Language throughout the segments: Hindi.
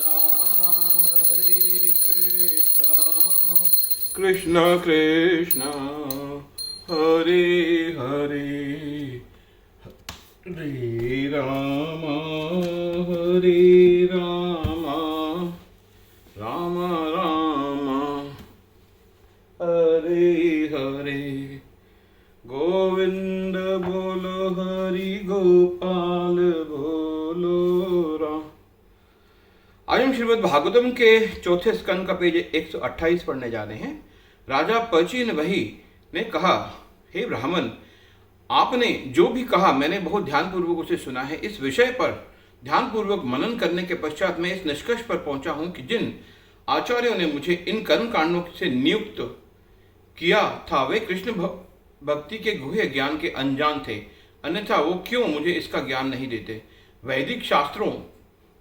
हरे कृष्णा कृष्णा हरे हरे हरे रामा राम राम हरे हरे गोविंद बोलो हरि गोपाल बोलो राम। आज हम श्रीमद् भागवतम के चौथे स्कंद का पेज 128 पढ़ने जा रहे हैं। राजा पचिन वही ने कहा, हे ब्राह्मण, आपने जो भी कहा मैंने बहुत ध्यानपूर्वक उसे सुना है। इस विषय पर ध्यानपूर्वक मनन करने के पश्चात मैं इस निष्कर्ष पर पहुंचा हूं कि जिन आचार्यों ने मुझे इन कर्म कांडों से नियुक्त किया था वे कृष्ण भक्ति के गुह्य ज्ञान के अनजान थे, अन्यथा वो क्यों मुझे इसका ज्ञान नहीं देते। वैदिक शास्त्रों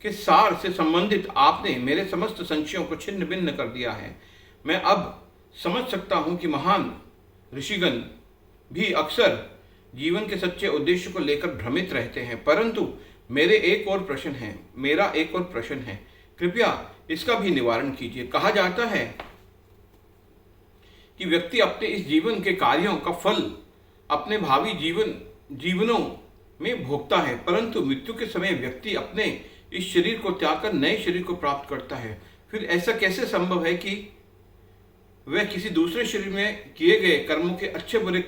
के सार से संबंधित आपने मेरे समस्त संशयों को छिन्न भिन्न कर दिया है। मैं अब समझ सकता हूं कि महान ऋषिगण भी अक्सर जीवन के सच्चे उद्देश्य को लेकर भ्रमित रहते हैं, परंतु मेरा एक और प्रश्न है, कृपया इसका भी निवारण कीजिए। कहा जाता है कि व्यक्ति अपने इस जीवन के कार्यों का फल अपने भावी जीवनों में भोगता है, परंतु मृत्यु के समय व्यक्ति अपने इस शरीर को त्याग कर नए शरीर को प्राप्त करता है। फिर ऐसा कैसे संभव है कि वह किसी दूसरे शरीर में किए गए कर्मों के अच्छे बुरे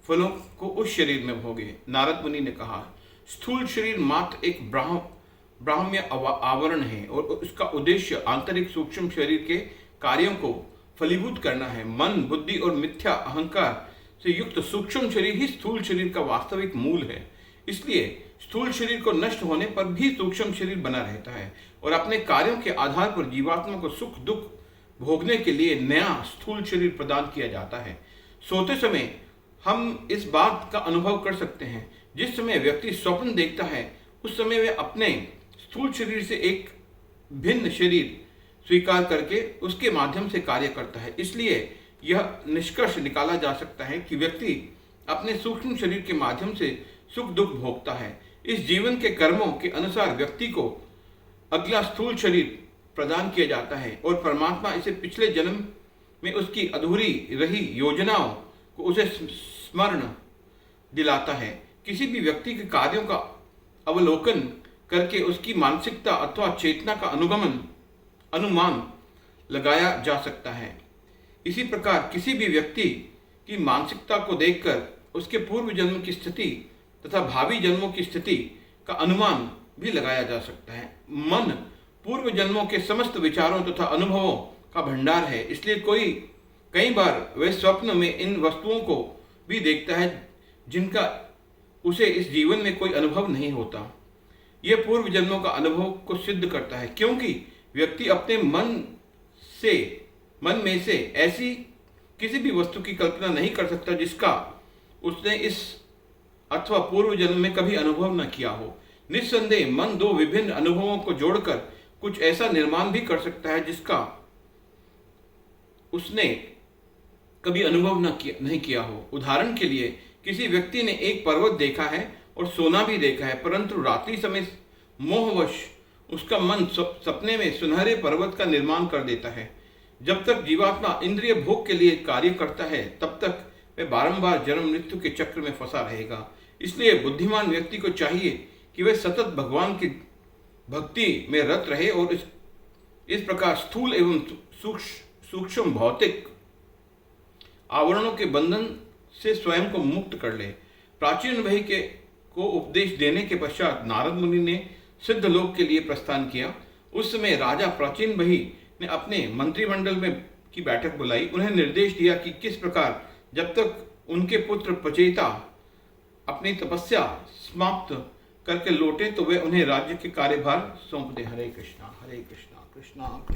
फलों को उस शरीर में भोगे। नारद मुनि ने कहा, स्थूल शरीर मात्र एक ब्राह्म्य आवरण है और उसका उद्देश्य आंतरिक सूक्ष्म शरीर के कार्यों को फलीभूत करना है। मन, बुद्धि और मिथ्या अहंकार से युक्त सूक्ष्म शरीर ही स्थूल शरीर का वास्तविक मूल है। इसलिए स्थूल शरीर को नष्ट होने पर भी सूक्ष्म शरीर बना रहता है और अपने कार्यों के आधार पर जीवात्मा को सुख दुख भोगने के लिए नया स्थूल शरीर प्रदान किया जाता है। सोते समय हम इस बात का अनुभव कर सकते हैं, जिस समय व्यक्ति स्वप्न देखता है उस समय वह अपने स्थूल शरीर से एक भिन्न शरीर स्वीकार करके उसके माध्यम से कार्य करता है। इसलिए यह निष्कर्ष निकाला जा सकता है कि व्यक्ति अपने सूक्ष्म शरीर के माध्यम से सुख दुख भोगता है। इस जीवन के कर्मों के अनुसार व्यक्ति को अगला स्थूल शरीर प्रदान किया जाता है और परमात्मा इसे पिछले जन्म में उसकी अधूरी रही योजनाओं को उसे स्मरण दिलाता है। किसी भी व्यक्ति के कार्यों का अवलोकन करके उसकी मानसिकता अथवा चेतना का अनुमान लगाया जा सकता है। इसी प्रकार किसी भी व्यक्ति की मानसिकता को देखकर उसके पूर्व जन्म की स्थिति तथा भावी जन्मों की स्थिति का अनुमान भी लगाया जा सकता है। मन पूर्व जन्मों के समस्त विचारों तथा अनुभवों का भंडार है, इसलिए कई बार वह स्वप्न में इन वस्तुओं को भी देखता है जिनका उसे इस जीवन में कोई अनुभव नहीं होता। यह पूर्व जन्मों का अनुभव को सिद्ध करता है, क्योंकि व्यक्ति अपने मन में से ऐसी किसी भी वस्तु की कल्पना नहीं कर सकता जिसका उसने इस अथवा पूर्व जन्म में कभी अनुभव न किया हो। निस्संदेह मन दो विभिन्न अनुभवों को जोड़कर कुछ ऐसा निर्माण भी कर सकता है जिसका उसने कभी अनुभव नहीं किया हो। उदाहरण के लिए किसी व्यक्ति ने एक पर्वत देखा है और सोना भी देखा है, परंतु रात्रि समय मोहवश उसका मन सपने में सुनहरे पर्वत का निर्माण कर देता है। जब तक जीवात्मा इंद्रिय भोग के लिए कार्य करता है तब तक वह बारंबार जन्म मृत्यु के चक्र में फंसा रहेगा। इसलिए बुद्धिमान व्यक्ति को चाहिए कि वह सतत भगवान की भक्ति में रत रहे और इस प्रकार स्थूल एवं सूक्ष्म भौतिक आवरणों के बंधन से स्वयं को मुक्त कर ले। प्राचीन वही को उपदेश देने के पश्चात नारद मुनि ने सिद्ध लोक के लिए प्रस्थान किया। उस समय राजा प्राचीन वही ने अपने मंत्रिमंडल में की बैठक बुलाई। उन्हें निर्देश दिया कि किस प्रकार जब तक उनके पुत्र पचेता अपनी तपस्या समाप्त करके लौटे तो वे उन्हें राज्य के कार्यभार सौंप दे। हरे कृष्णा कृष्णा